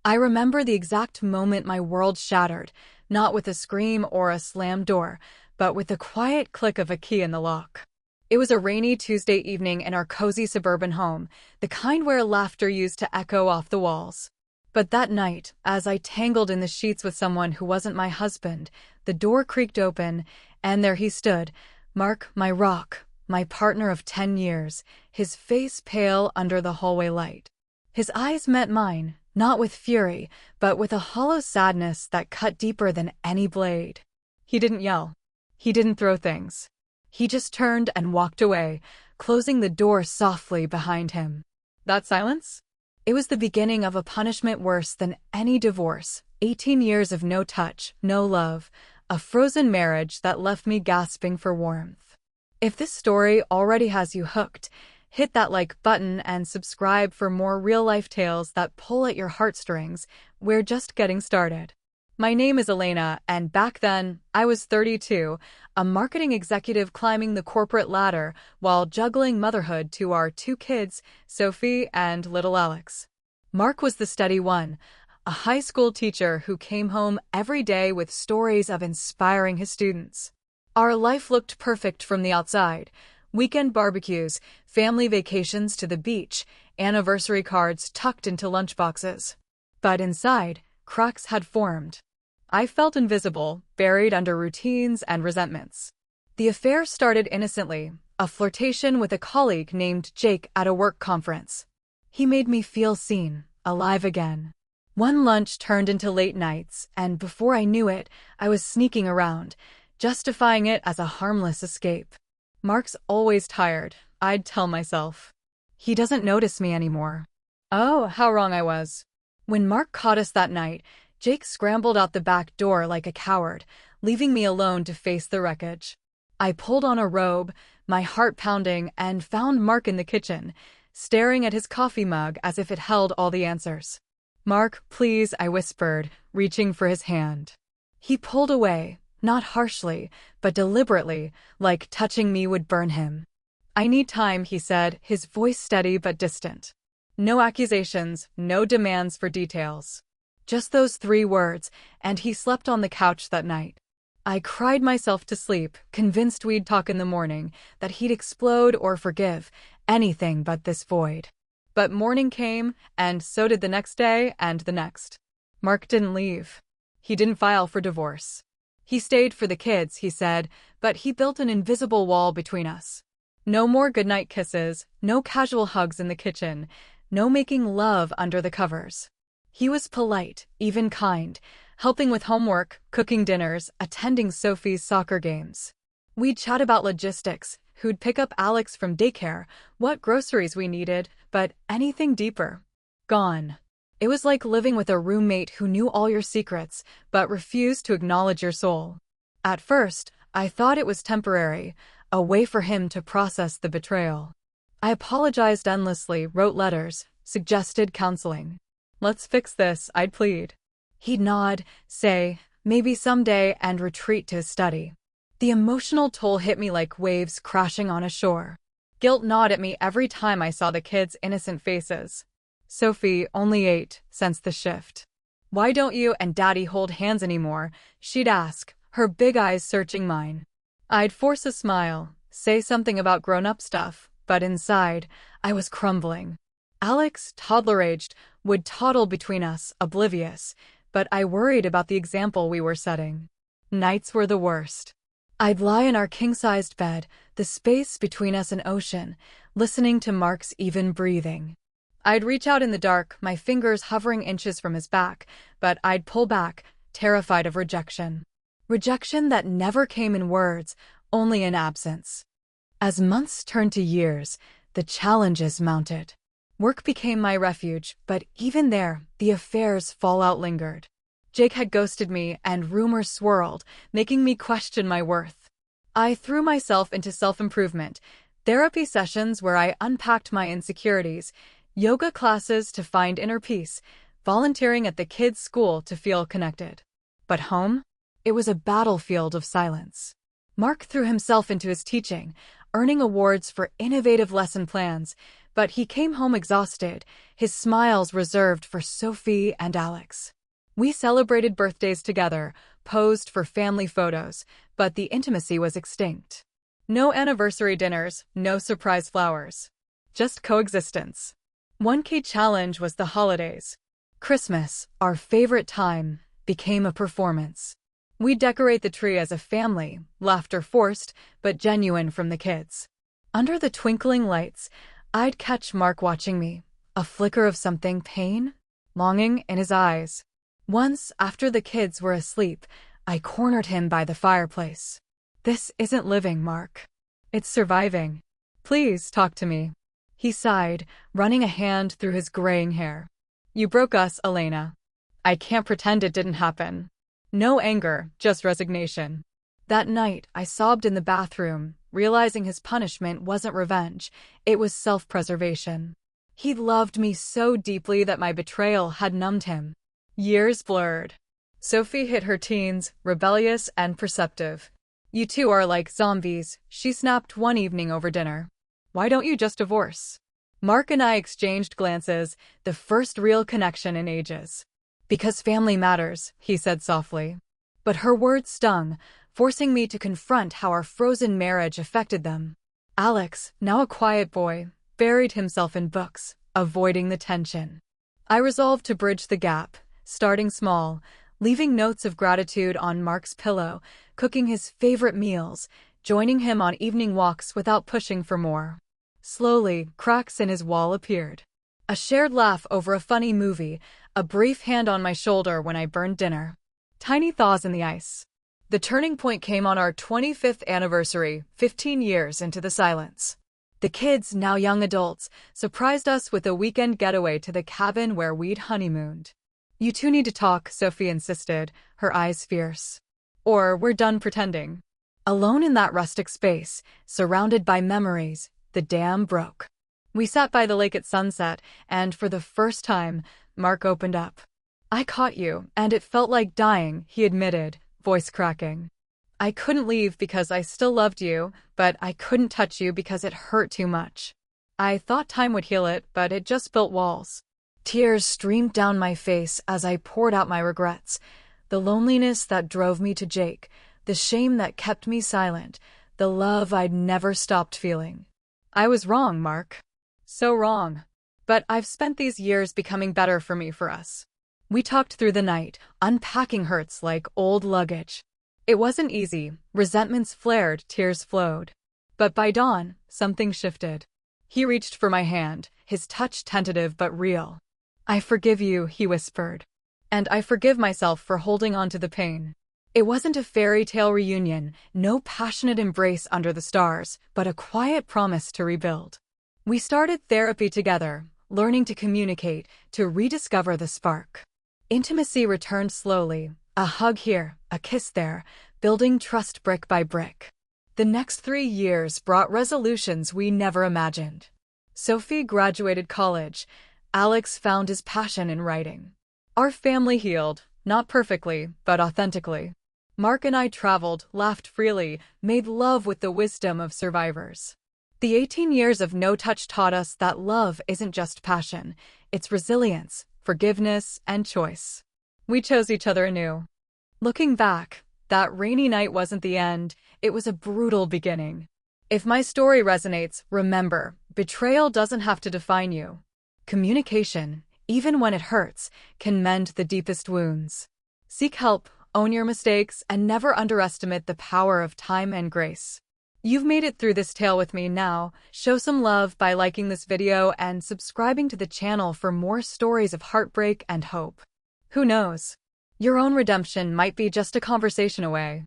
I remember the exact moment my world shattered, not with a scream or a slammed door, but with the quiet click of a key in the lock. It was a rainy Tuesday evening in our cozy suburban home, the kind where laughter used to echo off the walls. But that night, as I tangled in the sheets with someone who wasn't my husband, the door creaked open, and there he stood, Mark, my rock, my partner of 10 years, his face pale under the hallway light. His eyes met mine, not with fury, but with a hollow sadness that cut deeper than any blade. He didn't yell. He didn't throw things. He just turned and walked away, closing the door softly behind him. That silence? It was the beginning of a punishment worse than any divorce. 18 years of no touch, no love, a frozen marriage that left me gasping for warmth. If this story already has you hooked, hit that like button and subscribe for more real-life tales that pull at your heartstrings. We're just getting started. My name is Elena, and back then, I was 32, a marketing executive climbing the corporate ladder while juggling motherhood to our 2 kids, Sophie and little Alex. Mark was the steady one, a high school teacher who came home every day with stories of inspiring his students. Our life looked perfect from the outside. Weekend barbecues, family vacations to the beach, anniversary cards tucked into lunchboxes. But inside, cracks had formed. I felt invisible, buried under routines and resentments. The affair started innocently, a flirtation with a colleague named Jake at a work conference. He made me feel seen, alive again. One lunch turned into late nights, and before I knew it, I was sneaking around, justifying it as a harmless escape. Mark's always tired, I'd tell myself. He doesn't notice me anymore. Oh, how wrong I was. When Mark caught us that night, Jake scrambled out the back door like a coward, leaving me alone to face the wreckage. I pulled on a robe, my heart pounding, and found Mark in the kitchen, staring at his coffee mug as if it held all the answers. Mark, please, I whispered, reaching for his hand. He pulled away, not harshly, but deliberately, like touching me would burn him. I need time, he said, his voice steady but distant. No accusations, no demands for details. Just those 3 words, and he slept on the couch that night. I cried myself to sleep, convinced we'd talk in the morning, that he'd explode or forgive, anything but this void. But morning came, and so did the next day and the next. Mark didn't leave. He didn't file for divorce. He stayed for the kids, he said, but he built an invisible wall between us. No more goodnight kisses, no casual hugs in the kitchen, no making love under the covers. He was polite, even kind, helping with homework, cooking dinners, attending Sophie's soccer games. We'd chat about logistics, who'd pick up Alex from daycare, what groceries we needed, but anything deeper. Gone. It was like living with a roommate who knew all your secrets, but refused to acknowledge your soul. At first, I thought it was temporary, a way for him to process the betrayal. I apologized endlessly, wrote letters, suggested counseling. Let's fix this, I'd plead. He'd nod, say, maybe someday, and retreat to his study. The emotional toll hit me like waves crashing on a shore. Guilt gnawed at me every time I saw the kids' innocent faces. Sophie, only 8, sensed the shift. Why don't you and Daddy hold hands anymore? She'd ask, her big eyes searching mine. I'd force a smile, say something about grown-up stuff, but inside, I was crumbling. Alex, toddler-aged, would toddle between us, oblivious, but I worried about the example we were setting. Nights were the worst. I'd lie in our king-sized bed, the space between us an ocean, listening to Mark's even breathing. I'd reach out in the dark, my fingers hovering inches from his back, but I'd pull back, terrified of rejection. Rejection that never came in words, only in absence. As months turned to years, the challenges mounted. Work became my refuge, but even there, the affair's fallout lingered. Jake had ghosted me, and rumors swirled, making me question my worth. I threw myself into self-improvement, therapy sessions where I unpacked my insecurities, yoga classes to find inner peace, volunteering at the kids' school to feel connected. But home? It was a battlefield of silence. Mark threw himself into his teaching, earning awards for innovative lesson plans, but he came home exhausted, his smiles reserved for Sophie and Alex. We celebrated birthdays together, posed for family photos, but the intimacy was extinct. No anniversary dinners, no surprise flowers. Just coexistence. One key challenge was the holidays. Christmas, our favorite time, became a performance. We'd decorate the tree as a family, laughter forced, but genuine from the kids. Under the twinkling lights, I'd catch Mark watching me, a flicker of something pain, longing in his eyes. Once, after the kids were asleep, I cornered him by the fireplace. "This isn't living, Mark. It's surviving. Please talk to me." He sighed, running a hand through his graying hair. "You broke us, Elena. I can't pretend it didn't happen." No anger, just resignation. That night, I sobbed in the bathroom, realizing his punishment wasn't revenge, it was self-preservation. He loved me so deeply that my betrayal had numbed him. Years blurred. Sophie hit her teens, rebellious and perceptive. "You two are like zombies," she snapped one evening over dinner. "Why don't you just divorce?" Mark and I exchanged glances, the first real connection in ages. "Because family matters," he said softly. But her words stung, forcing me to confront how our frozen marriage affected them. Alex, now a quiet boy, buried himself in books, avoiding the tension. I resolved to bridge the gap, starting small, leaving notes of gratitude on Mark's pillow, cooking his favorite meals, joining him on evening walks without pushing for more. Slowly, cracks in his wall appeared. A shared laugh over a funny movie, a brief hand on my shoulder when I burned dinner. Tiny thaws in the ice. The turning point came on our 25th anniversary, 15 years into the silence. The kids, now young adults, surprised us with a weekend getaway to the cabin where we'd honeymooned. "You two need to talk," Sophie insisted, her eyes fierce. "Or we're done pretending." Alone in that rustic space, surrounded by memories, the dam broke. We sat by the lake at sunset, and for the first time, Mark opened up. "I caught you, and it felt like dying," he admitted, voice cracking. "I couldn't leave because I still loved you, but I couldn't touch you because it hurt too much. I thought time would heal it, but it just built walls." Tears streamed down my face as I poured out my regrets, the loneliness that drove me to Jake, the shame that kept me silent, the love I'd never stopped feeling. I was wrong, Mark. So wrong. But I've spent these years becoming better for us. We talked through the night, unpacking hurts like old luggage. It wasn't easy. Resentments flared, tears flowed. But by dawn, something shifted. He reached for my hand, his touch tentative but real. "I forgive you," he whispered. "And I forgive myself for holding on to the pain." It wasn't a fairy tale reunion, no passionate embrace under the stars, but a quiet promise to rebuild. We started therapy together, learning to communicate, to rediscover the spark. Intimacy returned slowly, a hug here, a kiss there, building trust brick by brick. The next 3 years brought resolutions we never imagined. Sophie graduated college. Alex found his passion in writing. Our family healed, not perfectly, but authentically. Mark and I traveled, laughed freely, made love with the wisdom of survivors. The 18 years of no touch taught us that love isn't just passion, it's resilience, forgiveness, and choice. We chose each other anew. Looking back, that rainy night wasn't the end, it was a brutal beginning. If my story resonates, remember, betrayal doesn't have to define you. Communication, even when it hurts, can mend the deepest wounds. Seek help, own your mistakes, and never underestimate the power of time and grace. You've made it through this tale with me now. Show some love by liking this video and subscribing to the channel for more stories of heartbreak and hope. Who knows? Your own redemption might be just a conversation away.